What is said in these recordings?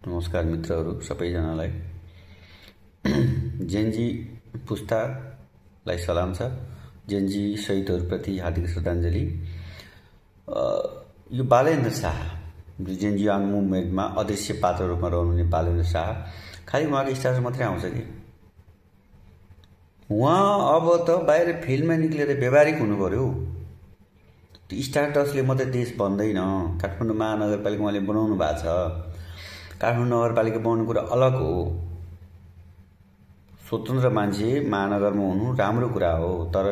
नमस्कार मित्रहरू सबैजनालाई। जेनजी पुस्तालाई सलाम छ। जेनजी शहीदहरूप्रति हार्दिक श्रद्धाञ्जली। यो बालेन्द्र शाह जो जेनजी आङ मुभमेन्टमा अदृश्य पात्र रूपमा रहनुहुने बालेन्द्र शाह, खालि उहाँको स्टाटस मात्रै आउँछ कि उहाँ अब त बाहिर फिल्डमा निक्लेर व्यवहारिक हुनु पर्यो। त्यो स्टाटसले मात्रै देश बन्दैन। काठमाडौँ महानगरपालिका उहाँले बनाउनु भएको छ। काठमाडौँ नगरपालिका बनाउनु कुरा अलग हो। स्वतन्त्र मान्छे महानगरमा हुनु राम्रो कुरा हो, तर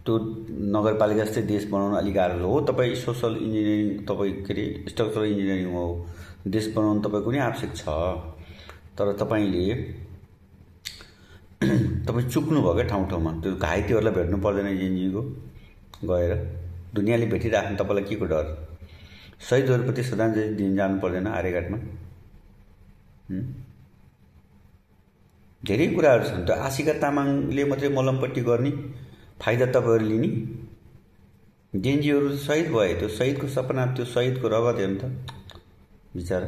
त्यो नगरपालिका जस्तै देश बनाउनु अलिक गाह्रो हो। तपाईँ सोसल इन्जिनियरिङ, तपाईँ के अरे स्ट्रक्चरल इन्जिनियरिङ हो, देश बनाउनु तपाईँको नि आवश्यक छ। तर तपाईँले तपाईँ चुक्नु भयो क्या ठाउँ ठाउँमा। त्यो घाइतेहरूलाई भेट्नु पर्दैन जेनजीको गएर, दुनियाँले भेटिराख्नु तपाईँलाई के को डर? शहीदहरूप्रति श्रद्धाञ्जली दिन जानु पर्दैन आर्यघाटमा? धेरै कुराहरू छन्। त्यो आशिका तामाङले मात्रै मलमपट्टि गर्ने, फाइदा तपाईँहरू लिने। जेनजीहरू शहीद भए, त्यो शहीदको सपना, त्यो शहीदको रगत हेर्नु त बिचरा।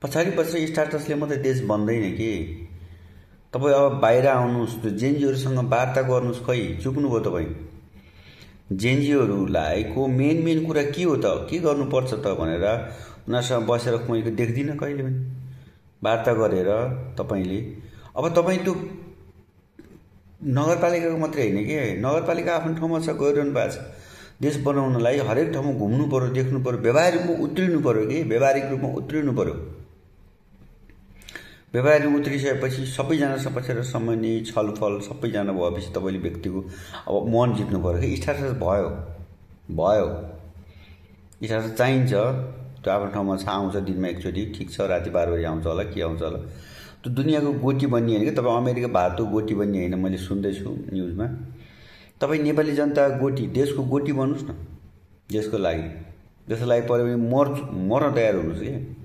पछाडि पछि स्टाटसले मात्रै देश बन्दैन कि। तपाईँ अब बाहिर आउनुहोस्, त्यो जेनजीहरूसँग वार्ता गर्नुहोस्। खै चुक्नु भयो तपाईँ? जेनजीहरूलाई को मेन कुरा के हो त, के गर्नुपर्छ त भनेर उनीहरूसँग बसेर मैले देख्दिनँ कहिले पनि वार्ता गरेर। तपाईँले अब तपाईँ त्यो नगरपालिकाको मात्रै होइन कि, नगरपालिका आफ्नो ठाउँमा छ, गरिरहनु भएको छ। देश बनाउनलाई हरेक ठाउँमा घुम्नु पर्यो, देख्नु पर्यो, व्यवहारिक रूपमा उत्रिनु पर्यो कि, व्यवहारिक रूपमा उत्रिनु पर्यो। व्यवहारिक उत्रिसकेपछि सबैजनासँग बसेर समन्वय छलफल सबैजना भएपछि तपाईँले व्यक्तिको अब मन जित्नु पर्यो कि। स्टाटस भयो स्टाटस चाहिन्छ। त्यो आफ्नो ठाउँमा छ, आउँछ दिनमा एकचोटि, ठिक छ। राति 12 बजी आउँछ होला, के आउँछ होला। त्यो दुनियाँको गोटी बन्ने होइन कि तपाईँ अमेरिका भारतको गोटी बन्ने होइन। मैले सुन्दैछु न्युजमा। तपाईँ नेपाली जनता गोटी, देशको गोटी बन्नुहोस् न। देशको लागि पऱ्यो भने मर्न तयार हुनुहोस् कि।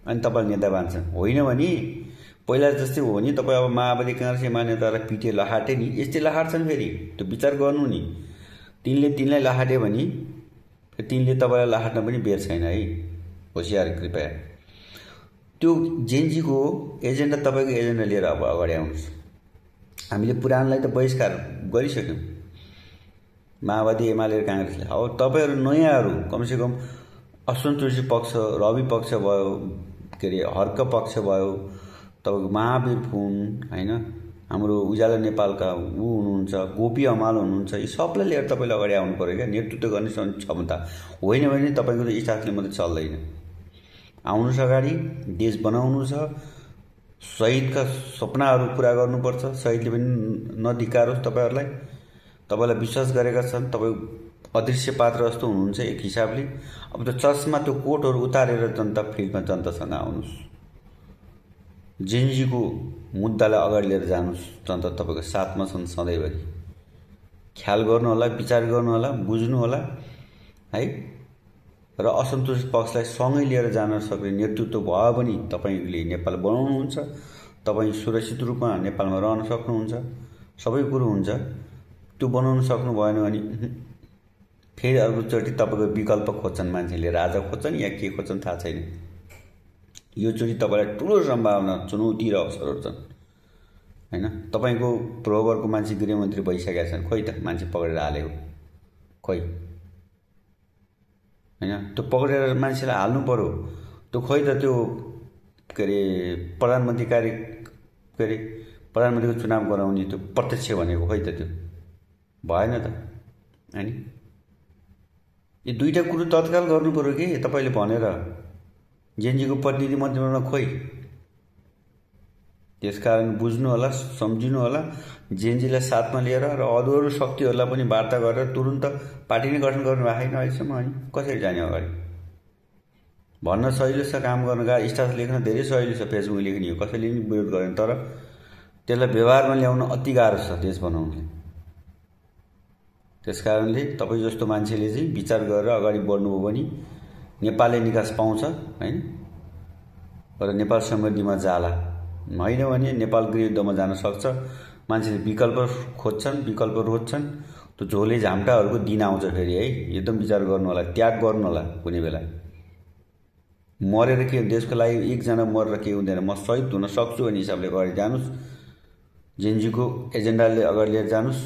अनि तपाईँले नेता बान्छन्। होइन भने पहिला जस्तै हो भने तपाईँ अब माओवादी काङ्ग्रेस मान्यतालाई पिटे लहाटे नि, यस्तै लहाट्छन् फेरि। त्यो विचार गर्नु नि। तिनलाई लहाटे भने तिनले तपाईँलाई लहाट्न पनि बेर छैन है। होसियार कृपया। त्यो जेनजीको एजेन्डा तपाईँको एजेन्डा लिएर अब अगाडि आउनुहोस्। हामीले पुरानलाई त बहिष्कार गरिसक्यौँ, माओवादी एमाले र काङ्ग्रेसले। अब तपाईँहरू नयाँहरू कमसेकम असन्तोषी पक्ष, रवि पक्ष भयो, के अरे हर्क पक्ष भयो, तपाईँको महावीर पुन होइन, हाम्रो उज्यालो नेपालका हुनुहुन्छ, गोपी हमाल हुनुहुन्छ। यी सबलाई लिएर तपाईँले अगाडि आउनु पऱ्यो क्या। नेतृत्व गर्ने क्षमता होइन भने तपाईँको त स्टाफले मात्रै चल्दैन। आउनुहोस् अगाडि, देश बनाउनु छ, शहीदका सपनाहरू पुरा गर्नुपर्छ। शहीदले पनि नधिकारोस् तपाईँहरूलाई। तपाईँलाई विश्वास गरेका छन्, तपाईँ अदृश्य पात्र जस्तो हुनुहुन्छ एक हिसाबले। अब त्यो चर्चमा त्यो कोटहरू उतारेर जनता फिल्डमा जनतासँग आउनुहोस्। जेनजीको मुद्दालाई अगाडि लिएर जानुहोस्। जनता तपाईँको साथमा छन् सधैँभरि। ख्याल गर्नु होला, विचार गर्नु होला, बुझ्नु होला है। र असन्तोषित पक्षलाई सँगै लिएर जान सक्ने नेतृत्व भयो भने तपाईँले नेपाल बनाउनुहुन्छ। तपाईँ सुरक्षित रूपमा नेपालमा रहन सक्नुहुन्छ, सबै कुरो हुन्छ। त्यो बनाउन सक्नु भएन भने फेरि अर्कोचोटि तपाईँको विकल्प खोज्छन् मान्छेले। राजा खोज्छन् या के खोज्छन् थाहा छैन। यो चोटि तपाईँलाई ठुलो सम्भावना, चुनौती र अवसरहरू छन् होइन। तपाईँको प्रवरको मान्छे गृहमन्त्री भइसकेका छन्। खोइ त मान्छे पक्रेर हालेको खोइ होइन। त्यो पक्रेर मान्छेलाई हाल्नु पर्यो। त्यो खोइ त त्यो के अरे प्रधानमन्त्रीको चुनाव गराउने त्यो प्रत्यक्ष भनेको खोइ त त्यो भएन त अनि। यो दुईवटा कुरो तत्काल गर्नु पर्यो कि तपाईँले भनेर। जेनजीको प्रतिनिधि मन्त्रीमा खोइ। त्यसकारण बुझ्नु होला, सम्झिनु होला। जेनजीलाई साथमा लिएर र अरू शक्तिहरूलाई पनि वार्ता गरेर तुरुन्त पार्टी नै गठन गर्नु भएको छैन अहिलेसम्म। अनि कसरी जाने अगाडि भन्न सजिलो छ, काम गर्न गाह्रो। स्टाटस लेख्न धेरै सजिलो छ, फेसबुक लेख्ने हो, कसैले पनि विरोध गरेन। तर त्यसलाई व्यवहारमा ल्याउन अति गाह्रो छ देश बनाउनलाई। त्यसकारणले तपाईँ जस्तो मान्छेले चाहिँ विचार गरेर अगाडि बढ्नुभयो भने नेपालले निकास पाउँछ होइन। र नेपाल समृद्धिमा जाला। होइन भने नेपाल गृहयुद्धमा जान सक्छ। मान्छेले विकल्प खोज्छन्, विकल्प रोज्छन्। त्यो झोले झाम्टाहरूको दिन आउँछ फेरि है। एकदम विचार गर्नु होला, त्याग गर्नु होला कुनै बेला। मरेर के देशको लागि एकजना मरेर केही हुँदैन, म सहिद हुन सक्छु भन्ने हिसाबले अगाडि जानुस्, जेएनजीको एजेन्डाले अगाडि लिएर जानुस्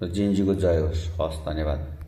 र जेएनजीको जय होस्। हस्, धन्यवाद।